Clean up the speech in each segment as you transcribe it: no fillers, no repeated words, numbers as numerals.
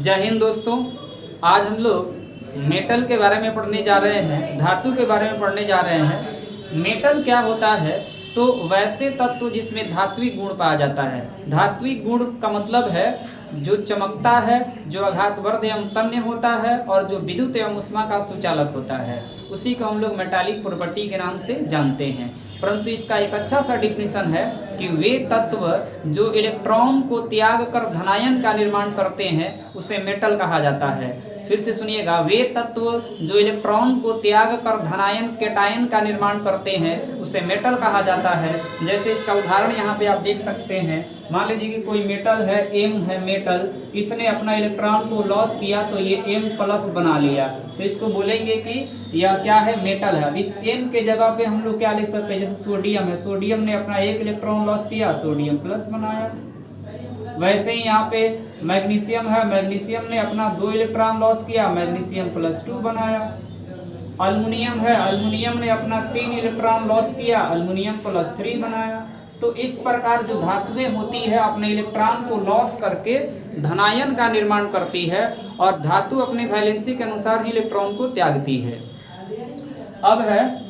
जय हिंद दोस्तों। आज हम लोग मेटल के बारे में पढ़ने जा रहे हैं, धातु के बारे में पढ़ने जा रहे हैं। मेटल क्या होता है? तो वैसे तत्व जिसमें धात्विक गुण पाया जाता है। धात्विक गुण का मतलब है जो चमकता है, जो आघातवर्ध एवं तन्य होता है और जो विद्युत एवं ऊष्मा का सुचालक होता है, उसी को हम लोग मेटालिक प्रॉपर्टी के नाम से जानते हैं। परंतु इसका एक अच्छा सा डिफिनीशन है कि वे तत्व जो इलेक्ट्रॉन को त्याग कर धनायन का निर्माण करते हैं उसे मेटल कहा जाता है। फिर से सुनिएगा, वे तत्व जो इलेक्ट्रॉन को त्याग कर धनायन कैटायन का निर्माण करते हैं उसे मेटल कहा जाता है। जैसे इसका उदाहरण यहाँ पे आप देख सकते हैं। मान लीजिए कि कोई मेटल है, एम है मेटल, इसने अपना इलेक्ट्रॉन को लॉस किया तो ये एम प्लस बना लिया, तो इसको बोलेंगे कि यह क्या है? मेटल है। इस एम के जगह पे हम लोग क्या लिख सकते हैं? जैसे सोडियम है, सोडियम ने अपना एक इलेक्ट्रॉन लॉस किया, सोडियम प्लस बनाया। वैसे ही यहाँ पे मैग्नीशियम है, मैग्नीशियम ने अपना 2 इलेक्ट्रॉन लॉस किया, मैग्नीशियम +2 बनाया। अल्युमिनियम है, अल्युमिनियम ने अपना 3 इलेक्ट्रॉन लॉस किया, अल्युमिनियम +3 बनाया। तो इस प्रकार जो धातुएं होती है अपने इलेक्ट्रॉन को लॉस करके धनायन का निर्माण करती है और धातु अपने वैलेंसी के अनुसार ही इलेक्ट्रॉन को त्यागती है। अब है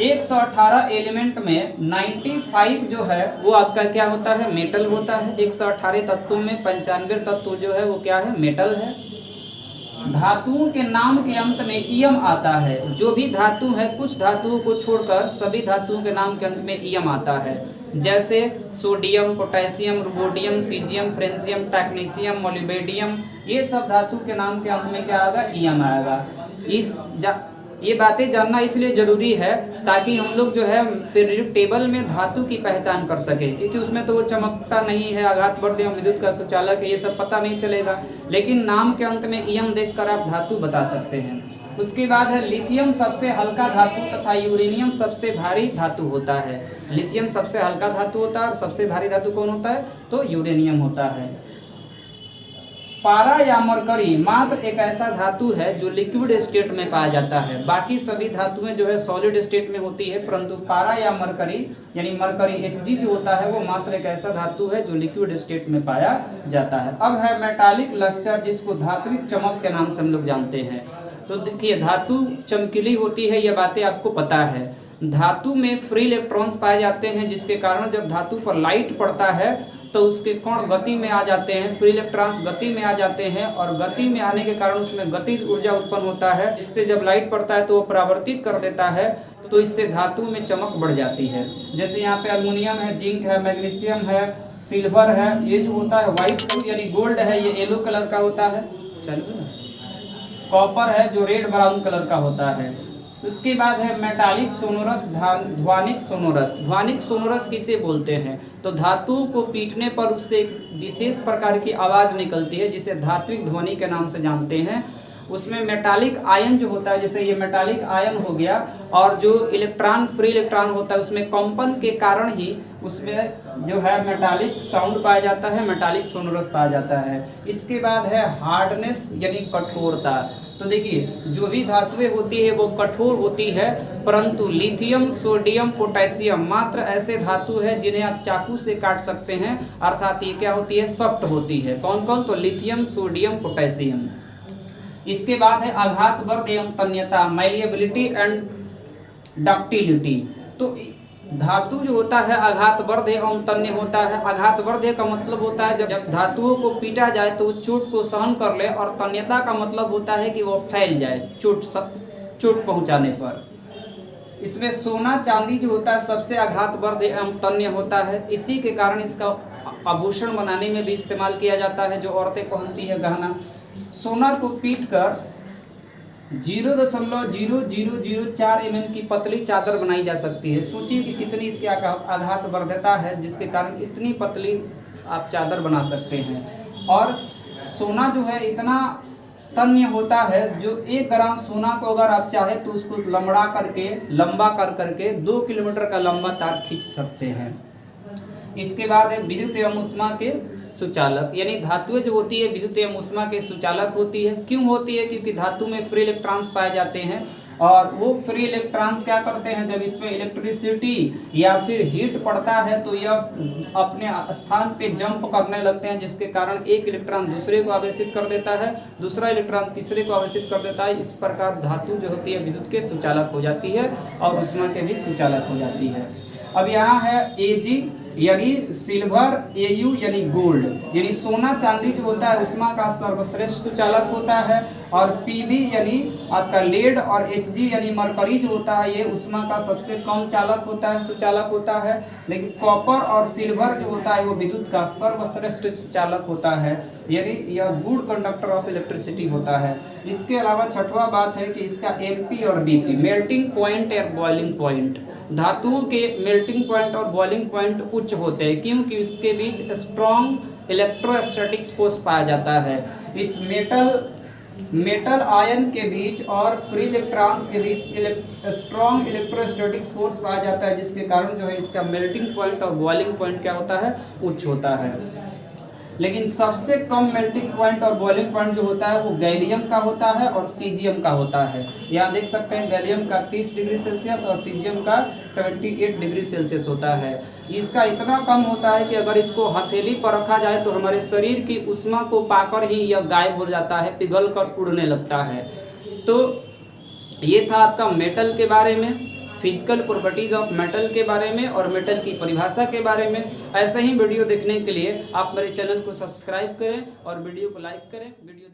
118 एलिमेंट में 95 जो है वो आपका क्या होता है? मेटल होता है। 118 तत्वों में 95 तत्व जो है वो क्या है? मेटल है। धातुओं के नाम के अंत में इयम आता है। जो भी धातु है, कुछ धातुओं को छोड़कर सभी धातुओं के नाम के अंत में इयम आता है। जैसे sodium, potassium, rubidium, caesium, francium, technetium, molybdenum, ये सब धातु के नाम के अंत में क्या आएगा? इयम आएगा। ये बातें जानना इसलिए जरूरी है ताकि हम लोग जो है पीरियोडिक टेबल में धातु की पहचान कर सके, क्योंकि उसमें तो वो चमकता नहीं है, आघातवर्ध एवं विद्युत का सुचालक है, ये सब पता नहीं चलेगा। लेकिन नाम के अंत में इयम देखकर आप धातु बता सकते हैं। उसके बाद है लिथियम सबसे हल्का धातु तथा यूरेनियम सबसे भारी धातु होता है। लिथियम सबसे हल्का धातु होता है और सबसे भारी धातु कौन होता है? तो यूरेनियम होता है। पारा या मरकरी मात्र एक ऐसा धातु है जो लिक्विड स्टेट में पाया जाता है। बाकी सभी धातुएं जो है सॉलिड स्टेट में होती है, परंतु पारा या मरकरी यानी मरकरी Hg जो होता है वो मात्र एक ऐसा धातु है जो लिक्विड स्टेट में पाया जाता है। अब है मेटालिक लस्टर, जिसको धात्विक चमक के नाम से हम लोग जानते हैं। तो देखिए, धातु चमकीली होती है, ये बातें आपको पता है। धातु में फ्री इलेक्ट्रॉन्स पाए जाते हैं, जिसके कारण जब धातु पर लाइट पड़ता है तो उसके कण गति में आ जाते हैं, फ्री इलेक्ट्रॉन्स गति में आ जाते हैं और गति में आने के कारण उसमें गतिज ऊर्जा उत्पन्न होता है। इससे जब लाइट पड़ता है तो वो परावर्तित कर देता है, तो इससे धातु में चमक बढ़ जाती है। जैसे यहाँ पे अल्युमिनियम है, जिंक है, मैग्नीशियम है, सिल्वर है। ये जो होता है व्हाइट यानी गोल्ड है, ये येलो कलर का होता है। चलो, कॉपर है जो रेड ब्राउन कलर का होता है। उसके बाद है मेटालिक सोनोरस, ध्वनिक सोनोरस। ध्वनिक सोनोरस किसे बोलते हैं? तो धातुओं को पीटने पर उससे एक विशेष प्रकार की आवाज़ निकलती है जिसे धात्विक ध्वनि के नाम से जानते हैं। उसमें मेटालिक आयन जो होता है, जैसे ये मेटालिक आयन हो गया, और जो इलेक्ट्रॉन फ्री इलेक्ट्रॉन होता है उसमें कंपन के कारण ही उसमें जो है मेटालिक साउंड पाया जाता है, मेटालिक सोनोरस पाया जाता है। इसके बाद है हार्डनेस यानी कठोरता। तो देखिए, जो भी धातुएं होती है वो कठोर होती है, परंतु लिथियम, सोडियम, पोटेशियम मात्र ऐसे धातु है जिन्हें आप चाकू से काट सकते हैं, अर्थात ये क्या होती है? सॉफ्ट होती है। कौन कौन? तो लिथियम, सोडियम, पोटेशियम। इसके बाद है आघातवर्ध एवं तन्यता, मैलिएबिलिटी एंड डक्टिलिटी। तो धातु जो होता है आघातवर्ध एवं तन्य होता है। आघातवर्ध का मतलब होता है जब धातुओं को पीटा जाए तो वो चोट को सहन कर ले, और तन्यता का मतलब होता है कि वो फैल जाए चोट पहुंचाने पर। इसमें सोना चांदी जो होता है सबसे आघातवर्ध एवं तन्य होता है। इसी के कारण इसका आभूषण बनाने में भी इस्तेमाल किया जाता है, जो औरतें पहनती है गहना। सोना को पीटकर 0.0004 mm की पतली चादर बनाई जा सकती है। सोचिए कि कितनी इसकी आघातवर्धता है, जिसके कारण इतनी पतली आप चादर बना सकते हैं। और सोना जो है इतना तन्य होता है, जो 1 ग्राम सोना को अगर आप चाहे तो उसको लंबा कर करके 2 किलोमीटर का लंबा तार खींच सकते हैं। इसके बाद है विद्युत एवं ऊष्मा के सुचालक, यानी धातुएं जो होती है विद्युत एवं ऊष्मा के सुचालक होती है। क्यों होती है? क्योंकि धातु में फ्री इलेक्ट्रॉन्स पाए जाते हैं और वो फ्री इलेक्ट्रॉन्स क्या करते हैं, जब इसमें इलेक्ट्रिसिटी या फिर हीट पड़ता है तो यह अपने स्थान पे जंप करने लगते हैं, जिसके कारण एक इलेक्ट्रॉन दूसरे को आवेशित कर देता है, दूसरा इलेक्ट्रॉन तीसरे को आवेशित कर देता है। इस प्रकार धातु जो होती है विद्युत के सुचालक हो जाती है और उष्मा के भी सुचालक हो जाती है। अब यहाँ है Ag यानी सिल्वर, Au यानी गोल्ड यानी सोना चांदी जो होता है उष्मा का सर्वश्रेष्ठ सुचालक होता है, और Pb यानी आपका लेड और Hg यानी मरकरी जो होता है ये उष्मा का सबसे कम चालक होता है, सुचालक होता है। लेकिन कॉपर और सिल्वर जो होता है वो विद्युत का सर्वश्रेष्ठ सुचालक होता है, यानी यह गुड कंडक्टर ऑफ इलेक्ट्रिसिटी होता है। इसके अलावा छठवां बात है कि इसका Mp और Dp मेल्टिंग पॉइंट या बॉइलिंग पॉइंट, धातुओं के मेल्टिंग पॉइंट और बॉइलिंग पॉइंट उच्च होते हैं क्योंकि इसके बीच स्ट्रॉन्ग इलेक्ट्रोस्टैटिक फोर्स पाया जाता है। इस मेटल आयन के बीच और फ्री इलेक्ट्रॉन्स के बीच स्ट्रॉन्ग इलेक्ट्रोस्टैटिक फोर्स पाया जाता है, जिसके कारण जो है इसका मेल्टिंग पॉइंट और बॉइलिंग पॉइंट क्या होता है, उच्च होता है। लेकिन सबसे कम मेल्टिंग पॉइंट और बॉइलिंग पॉइंट जो होता है वो गैलियम का होता है और सीजियम का होता है। यहाँ देख सकते हैं गैलियम का 30 डिग्री सेल्सियस और सीजियम का 28 डिग्री सेल्सियस होता है। इसका इतना कम होता है कि अगर इसको हथेली पर रखा जाए तो हमारे शरीर की उष्मा को पाकर ही यह गायब हो जाता है, पिघल कर उड़ने लगता है। तो ये था आपका मेटल के बारे में, फिजिकल प्रॉपर्टीज ऑफ मेटल के बारे में और मेटल की परिभाषा के बारे में। ऐसे ही वीडियो देखने के लिए आप मेरे चैनल को सब्सक्राइब करें और वीडियो को लाइक करें। वीडियो